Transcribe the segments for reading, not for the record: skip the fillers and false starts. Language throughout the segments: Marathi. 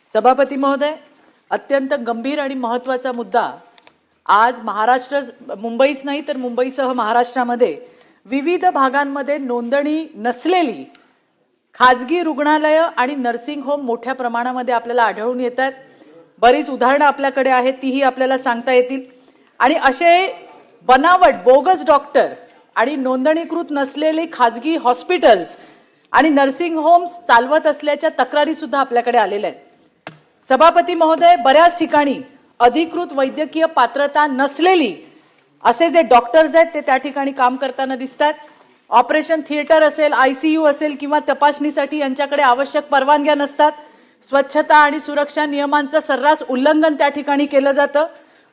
सभापती महोदय, अत्यंत गंभीर आणि महत्त्वाचा मुद्दा आज महाराष्ट्र मुंबईच नाही तर मुंबईसह महाराष्ट्रामध्ये विविध भागांमध्ये नोंदणी नसलेली खाजगी रुग्णालय आणि नर्सिंग होम मोठ्या प्रमाणामध्ये आपल्याला आढळून येतात। बरीच उदाहरणं आपल्याकडे आहेत, तीही आपल्याला सांगता येतील। आणि असे बनावट बोगस डॉक्टर आणि नोंदणीकृत नसलेले खाजगी हॉस्पिटल्स आणि नर्सिंग होम्स चालवत असल्याच्या तक्रारी सुद्धा आपल्याकडे आलेल्या आहेत। सभापती महोदय, बऱ्याच ठिकाणी अधिकृत वैद्यकीय पात्रता नसलेली असे जे डॉक्टर्स आहेत ते त्या ठिकाणी काम करताना दिसतात। ऑपरेशन थिएटर असेल, आयसीयू असेल किंवा तपासणीसाठी यांच्याकडे आवश्यक परवानग्या नसतात। स्वच्छता आणि सुरक्षा नियमांचं सर्रास उल्लंघन त्या ठिकाणी केलं जातं।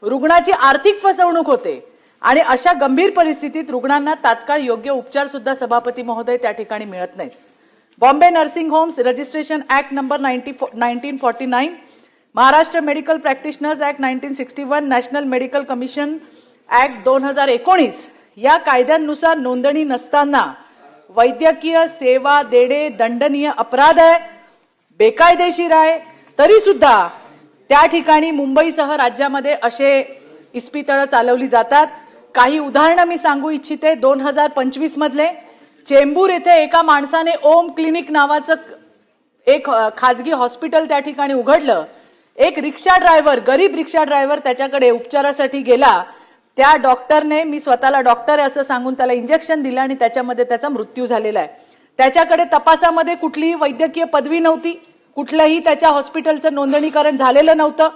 रुग्णाची आर्थिक फसवणूक होते आणि अशा गंभीर परिस्थितीत रुग्णांना तात्काळ योग्य उपचार सुद्धा सभापती महोदय त्या ठिकाणी मिळत नाहीत। Bombay nursing homes registration act number 1949, Maharashtra medical practitioners act 1961, national medical commission act 2019 या कायद्यांनुसार नोंदणी नसताना वैद्यकीय सेवा देणे दंडनीय अपराध आहे, बेकायदेशीर आहे। तरी सुद्धा त्या ठिकाणी मुंबईसह राज्यामध्ये असे इस्पितळं चालवली जातात। काही उदाहरणं मी सांगू इच्छिते। 2025 मधले चेंबूर येथे एका माणसाने ओम क्लिनिक नावाचं एक खाजगी हॉस्पिटल त्या ठिकाणी उघडलं। एक रिक्षा ड्रायव्हर, गरीब रिक्षा ड्रायव्हर त्याच्याकडे उपचारासाठी गेला। त्या डॉक्टरने, मी स्वतःला डॉक्टर आहे असं सांगून त्याला इंजेक्शन दिलं आणि त्याच्यामध्ये त्याचा मृत्यू झालेला आहे। त्याच्याकडे तपासामध्ये कुठलीही वैद्यकीय पदवी नव्हती, कुठल्याही त्याच्या हॉस्पिटलचं नोंदणीकरण झालेलं नव्हतं।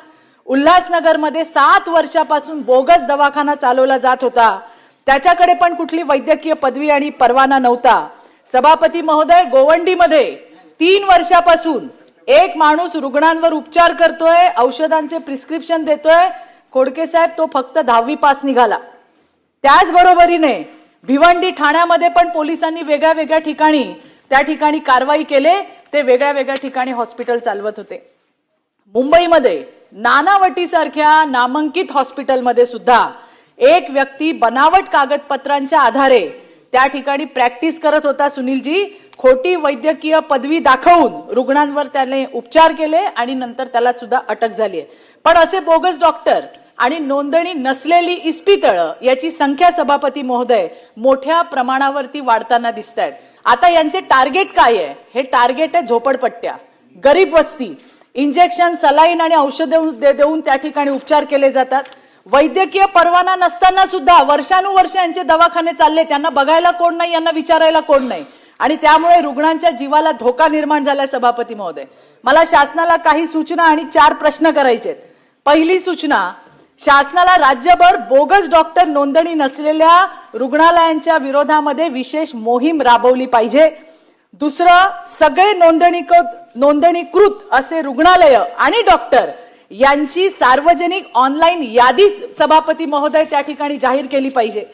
उल्हासनगरमध्ये 7 वर्षापासून बोगस दवाखाना चालवला जात होता, त्याच्याकडे पण कुठली वैद्यकीय पदवी आणि परवाना नव्हता। सभापती महोदय, गोवंडीमध्ये 3 वर्षापासून एक माणूस रुग्णांवर उपचार करतोय, औषधांचे प्रिस्क्रिप्शन देतोय। खोडके साहेब, तो फक्त 10वी पास निघाला। त्याचबरोबरीने भिवंडी ठाण्यामध्ये पण पोलिसांनी वेगळ्या वेगळ्या ठिकाणी त्या ठिकाणी कारवाई केले, ते वेगळ्या वेगळ्या ठिकाणी हॉस्पिटल चालवत होते। मुंबईमध्ये नानावटीसारख्या नामांकित हॉस्पिटलमध्ये सुद्धा एक व्यक्ती बनावट कागदपत्रांच्या आधारे त्या ठिकाणी प्रॅक्टिस करत होता। सुनीलजी, खोटी वैद्यकीय पदवी दाखवून रुग्णांवर त्याने उपचार केले आणि नंतर त्याला सुद्धा अटक झाली आहे। पण असे बोगस डॉक्टर आणि नोंदणी नसलेली इस्पितळं याची संख्या सभापती महोदय मोठ्या प्रमाणावरती वाढताना दिसत आहेत। आता यांचे टार्गेट काय आहे? हे टार्गेट आहे झोपडपट्ट्या, गरीब वस्ती। इंजेक्शन, सलाईन आणि औषध देऊन त्या ठिकाणी उपचार केले जातात। वैद्यकीय परवाना नसताना सुद्धा वर्षानुवर्ष यांचे दवाखाने चालले, त्यांना बघायला कोण नाही, यांना विचारायला कोण नाही आणि त्यामुळे रुग्णांच्या जीवाला धोका निर्माण झाला। सभापती महोदय, मला शासनाला काही सूचना आणि 4 प्रश्न करायचे आहेत। पहिली सूचना, शासनाला राज्यभर बोगस डॉक्टर नोंदणी नसलेल्या रुग्णालयांच्या विरोधामध्ये विशेष मोहीम राबवली पाहिजे। दुसरं, सगळे नोंदणीकृत असे रुग्णालय आणि डॉक्टर यांची सार्वजनिक ऑनलाईन यादी सभापती महोदय त्या ठिकाणी जाहीर केली पाहिजे।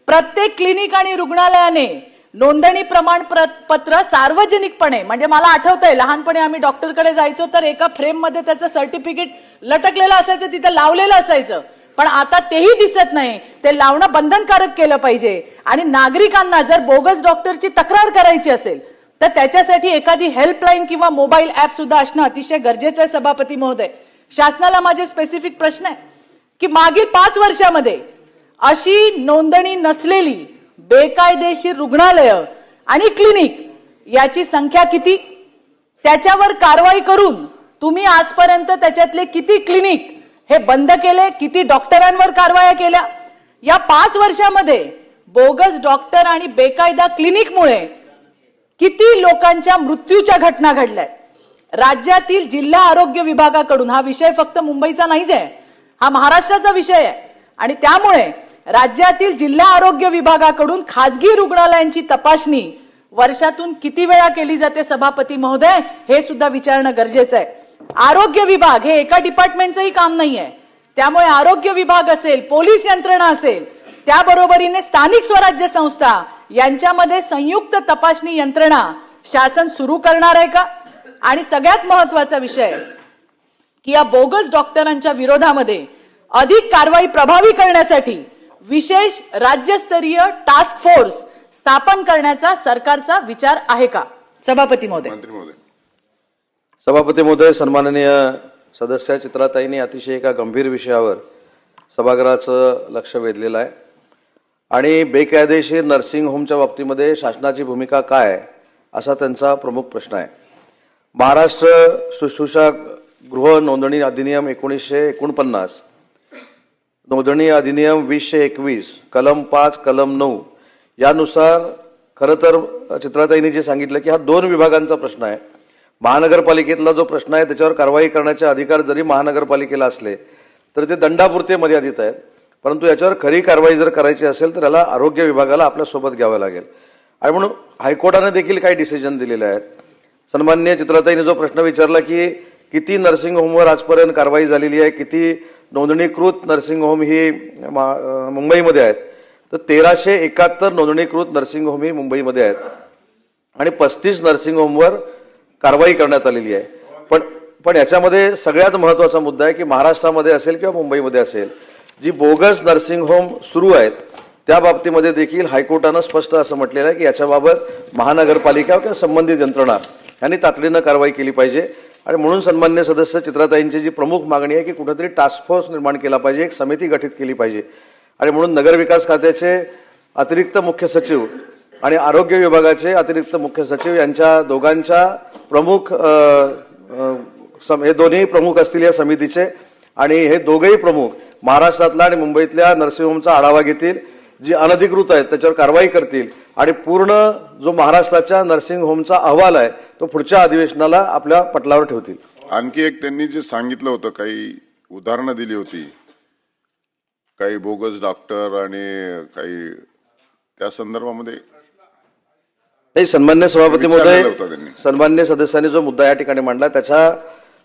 प्रत्येक क्लिनिक आणि रुग्णालयाने नोंदणी प्रमाणपत्र सार्वजनिकपणे, म्हणजे मला आठवतंय लहानपणी आम्ही डॉक्टरकडे जायचो तर एका फ्रेम मध्ये त्याचं सर्टिफिकेट लटकलेलं असायचं, तिथे लावलेलं असायचं, पण आता तेही दिसत नाही। ते लावणं बंधनकारक केलं पाहिजे आणि नागरिकांना जर बोगस डॉक्टरची तक्रार करायची असेल तर त्याच्यासाठी एखादी हेल्पलाईन किंवा मोबाईल ऍप सुद्धा असणं अतिशय गरजेचं आहे। सभापती महोदय, शासनाला माझे स्पेसिफिक प्रश्न आहे की मागील 5 वर्षामध्ये अशी नोंदणी नसलेली बेकायदेशीर रुग्णालय आणि क्लिनिक याची संख्या किती? त्याच्यावर कारवाई करून तुम्ही आजपर्यंत त्याच्यातले किती क्लिनिक हे बंद केले, किती डॉक्टरांवर कारवाया केल्या? या 5 वर्षामध्ये बोगस डॉक्टर आणि बेकायदा क्लिनिकमुळे किती लोकांच्या मृत्यूच्या घटना घडल्या? राज्यातील जिल्हा आरोग्य विभागाकडून, हा विषय फक्त मुंबईचा नाहीच आहे, हा महाराष्ट्राचा विषय आहे आणि त्यामुळे राज्यातील जिल्हा आरोग्य विभागाकडून खाजगी रुग्णालयांची तपासणी वर्षातून किती वेळा केली जाते सभापती महोदय, हे सुद्धा विचारणं गरजेचं आहे। आरोग्य विभाग हे एका डिपार्टमेंटचंही काम नाहीये, त्यामुळे आरोग्य विभाग असेल, पोलीस यंत्रणा असेल, त्याबरोबरीने स्थानिक स्वराज्य संस्था यांच्यामध्ये संयुक्त तपासणी यंत्रणा शासन सुरू करणार आहे का? आणि सगळ्यात महत्त्वाचा विषय की या बोगस डॉक्टरांच्या विरोधामध्ये अधिक कारवाई प्रभावी करण्यासाठी विशेष राज्यस्तरीय टास्क फोर्स स्थापन करण्याचा सरकारचा विचार आहे का? सभापती महोदय। सभापती महोदय, सन्माननीय सदस्य चित्राताईंनी अतिशय एका गंभीर विषयावर सभागृहाचं लक्ष वेधलेलं आहे आणि बेकायदेशीर नर्सिंग होमच्या बाबतीमध्ये शासनाची भूमिका काय आहे असा त्यांचा प्रमुख प्रश्न आहे. महाराष्ट्र शुश्रूषा गृह नोंदणी अधिनियम 1949, नोंदणी अधिनियम 2021, कलम 5, कलम 9 यानुसार खरं तर चित्राताईंनी जे सांगितलं की हा 2 विभागांचा प्रश्न आहे. महानगरपालिकेतला जो प्रश्न आहे त्याच्यावर कारवाई करण्याचे अधिकार जरी महानगरपालिकेला असले तर ते दंडापुरते मर्यादित आहेत, परंतु याच्यावर खरी कारवाई जर करायची असेल तर याला आरोग्य विभागाला आपल्यासोबत घ्यावं लागेल आणि म्हणून हायकोर्टाने देखील काही डिसिजन दिलेले आहेत. सन्माननीय चित्राताईंनी जो प्रश्न विचारला की किती नर्सिंग होमवर आजपर्यंत कारवाई झालेली आहे, किती नोंदणीकृत नर्सिंग होम ही मुंबईमध्ये आहेत, तर 1371 नोंदणीकृत नर्सिंग होम ही मुंबईमध्ये आहेत आणि 35 नर्सिंग होमवर कारवाई करण्यात आलेली आहे. पण याच्यामध्ये सगळ्यात महत्त्वाचा मुद्दा आहे की महाराष्ट्रामध्ये असेल किंवा मुंबईमध्ये असेल, जी बोगस नर्सिंग होम सुरू आहेत त्या बाबतीमध्ये देखील हायकोर्टानं स्पष्ट असं म्हटलेलं आहे की याच्याबाबत महानगरपालिका किंवा संबंधित यंत्रणा यांनी तातडीनं कारवाई केली पाहिजे. आणि म्हणून सन्मान्य सदस्य चित्राताईंची जी प्रमुख मागणी आहे की कुठेतरी टास्क फोर्स निर्माण केला पाहिजे, एक समिती गठीत केली पाहिजे आणि म्हणून नगरविकास खात्याचे अतिरिक्त मुख्य सचिव आणि आरोग्य विभागाचे अतिरिक्त मुख्य सचिव यांच्या दोघांच्या प्रमुख हे दोन्ही प्रमुख असतील या समितीचे आणि हे दोघेही प्रमुख महाराष्ट्रातला आणि मुंबईतल्या नर्सिंग होमचा आढावा घेतील, जी अनधिकृत आहेत त्याच्यावर कारवाई करतील आणि पूर्ण जो महाराष्ट्राच्या नर्सिंग होमचा अहवाल आहे तो पुढच्या अधिवेशनाला आपल्या पटलावर ठेवतील. आणखी एक त्यांनी जे सांगितलं होतं, काही उदाहरणं दिली होती, काही बोगस डॉक्टर आणि काही त्या संदर्भामध्ये नाही. सन्मान्य सभापती महोदय, सन्मान्य सदस्यांनी जो मुद्दा या ठिकाणी मांडला त्याच्या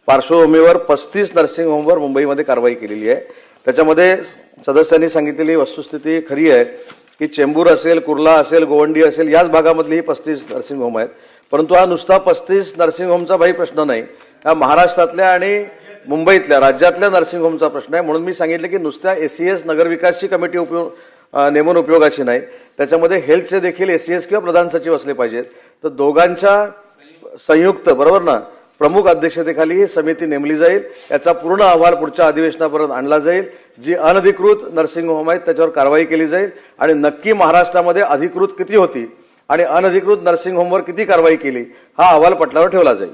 पार्श्वभूमीवर 35 नर्सिंग होमवर मुंबईमध्ये कारवाई केलेली आहे. त्याच्यामध्ये सदस्यांनी सांगितलेली वस्तुस्थिती खरी आहे की चेंबूर असेल, कुर्ला असेल, गोवंडी असेल याच भागामधली ही 35 नर्सिंग होम आहेत. परंतु हा नुसता 35 नर्सिंग होमचा काही प्रश्न नाही, हा महाराष्ट्रातल्या आणि मुंबईतल्या राज्यातल्या नर्सिंग होमचा प्रश्न आहे. म्हणून मी सांगितलं की नुसत्या SES नगरविकासची कमिटी नेमून उपयोगाची नाही, त्याच्यामध्ये हेल्थचे देखील SES किंवा प्रधान सचिव असले पाहिजेत. तर दोघांच्या संयुक्त बरोबर ना प्रमुख अध्यक्षतेखाली ही समिती नेमली जाईल. याचा पूर्ण अहवाल पुढच्या अधिवेशनापर्यंत आणला जाईल. जी अनधिकृत नर्सिंग होम आहेत त्याच्यावर कारवाई केली जाईल आणि नक्की महाराष्ट्रामध्ये अधिकृत किती होती आणि अनधिकृत नर्सिंग होमवर किती कारवाई केली हा अहवाल पटलावर ठेवला जाईल.